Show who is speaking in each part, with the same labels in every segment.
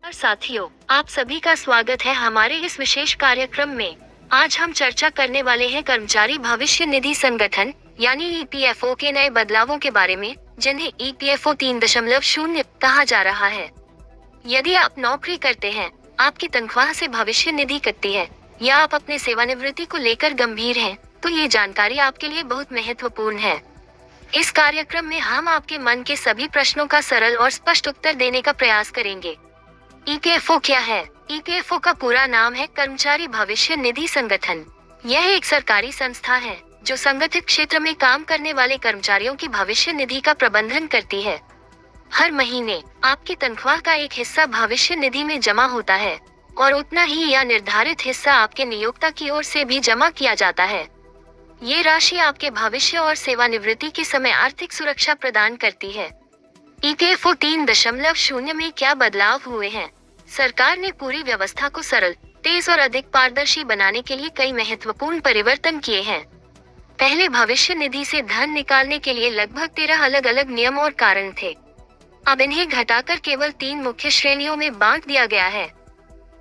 Speaker 1: और साथियों, आप सभी का स्वागत है हमारे इस विशेष कार्यक्रम में। आज हम चर्चा करने वाले हैं कर्मचारी भविष्य निधि संगठन यानी ईपीएफओ के नए बदलावों के बारे में, जिन्हें ईपीएफओ 3.0 कहा जा रहा है। यदि आप नौकरी करते हैं, आपकी तनख्वाह से भविष्य निधि कटती है या आप अपने सेवानिवृत्ति को लेकर गंभीर हैं, तो ये जानकारी आपके लिए बहुत महत्वपूर्ण है। इस कार्यक्रम में हम आपके मन के सभी प्रश्नों का सरल और स्पष्ट उत्तर देने का प्रयास करेंगे। ईपीएफओ क्या है? ईपीएफओ का पूरा नाम है कर्मचारी भविष्य निधि संगठन। यह एक सरकारी संस्था है जो संगठित क्षेत्र में काम करने वाले कर्मचारियों की भविष्य निधि का प्रबंधन करती है। हर महीने आपकी तनख्वाह का एक हिस्सा भविष्य निधि में जमा होता है और उतना ही या निर्धारित हिस्सा आपके नियोक्ता की ओर से भी जमा किया जाता है। ये राशि आपके भविष्य और सेवानिवृत्ति के समय आर्थिक सुरक्षा प्रदान करती है। ईपीएफओ 3.0 में क्या बदलाव हुए हैं? सरकार ने पूरी व्यवस्था को सरल, तेज और अधिक पारदर्शी बनाने के लिए कई महत्वपूर्ण परिवर्तन किए हैं। पहले भविष्य निधि से धन निकालने के लिए लगभग 13 अलग अलग नियम और कारण थे। अब इन्हें घटाकर केवल 3 मुख्य श्रेणियों में बांट दिया गया है।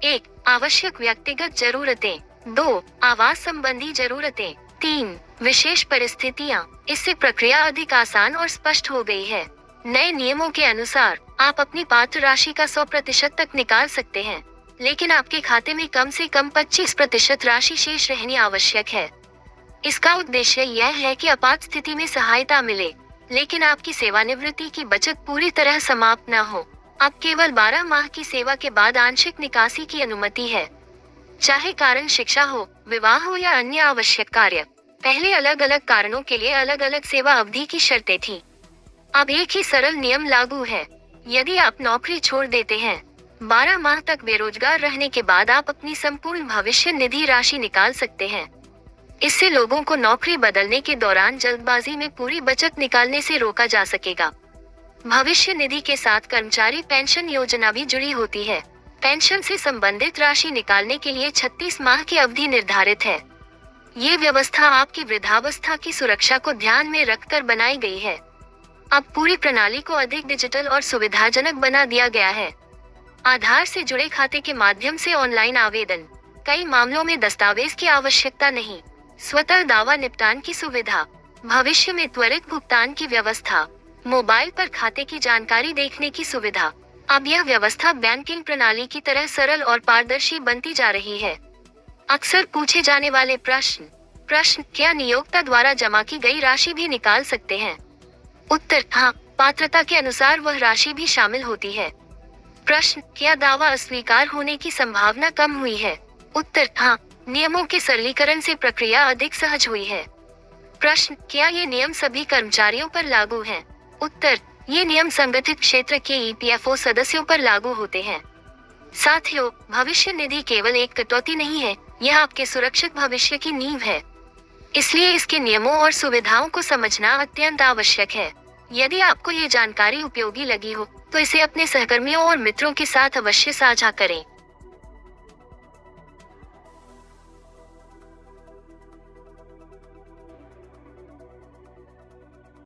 Speaker 1: 1. आवश्यक व्यक्तिगत जरूरतें। 2. आवास संबंधी जरूरतें। 3. विशेष परिस्थितियां। इससे प्रक्रिया अधिक आसान और स्पष्ट हो गई है। नए नियमों के अनुसार आप अपनी पात्र राशि का 100% तक निकाल सकते हैं, लेकिन आपके खाते में कम से कम 25% राशि शेष रहनी आवश्यक है। इसका उद्देश्य यह है कि आपात स्थिति में सहायता मिले, लेकिन आपकी सेवानिवृत्ति की बचत पूरी तरह समाप्त न हो। अब केवल 12 माह की सेवा के बाद आंशिक निकासी की अनुमति है, चाहे कारण शिक्षा हो, विवाह हो या अन्य आवश्यक कार्य। पहले अलग अलग कारणों के लिए अलग अलग सेवा अवधि की शर्तें थीं। अब एक ही सरल नियम लागू है। यदि आप नौकरी छोड़ देते हैं, 12 माह तक बेरोजगार रहने के बाद आप अपनी संपूर्ण भविष्य निधि राशि निकाल सकते हैं। इससे लोगों को नौकरी बदलने के दौरान जल्दबाजी में पूरी बचत निकालने से रोका जा सकेगा। भविष्य निधि के साथ कर्मचारी पेंशन योजना भी जुड़ी होती है। पेंशन से संबंधित राशि निकालने के लिए 36 माह की अवधि निर्धारित है। ये व्यवस्था आपकी वृद्धावस्था की सुरक्षा को ध्यान में रखकर बनाई गई है। अब पूरी प्रणाली को अधिक डिजिटल और सुविधाजनक बना दिया गया है। आधार से जुड़े खाते के माध्यम से ऑनलाइन आवेदन, कई मामलों में दस्तावेज की आवश्यकता नहीं, स्वतः दावा निपटान की सुविधा, भविष्य में त्वरित भुगतान की व्यवस्था, मोबाइल पर खाते की जानकारी देखने की सुविधा। अब यह व्यवस्था बैंकिंग प्रणाली की तरह सरल और पारदर्शी बनती जा रही है। अक्सर पूछे जाने वाले प्रश्न, क्या नियोक्ता द्वारा जमा की गई राशि भी निकाल सकते हैं? उत्तर, हाँ, पात्रता के अनुसार वह राशि भी शामिल होती है। प्रश्न, क्या दावा अस्वीकार होने की संभावना कम हुई है? उत्तर, हाँ, नियमों के सरलीकरण से प्रक्रिया अधिक सहज हुई है। प्रश्न, क्या ये नियम सभी कर्मचारियों पर लागू हैं? उत्तर, ये नियम संगठित क्षेत्र के ईपीएफओ सदस्यों पर लागू होते हैं। साथियों, भविष्य निधि केवल एक कटौती नहीं है, यह आपके सुरक्षित भविष्य की नींव है। इसलिए इसके नियमों और सुविधाओं को समझना अत्यंत आवश्यक है। यदि आपको ये जानकारी उपयोगी लगी हो, तो इसे अपने सहकर्मियों और मित्रों के साथ अवश्य साझा करें।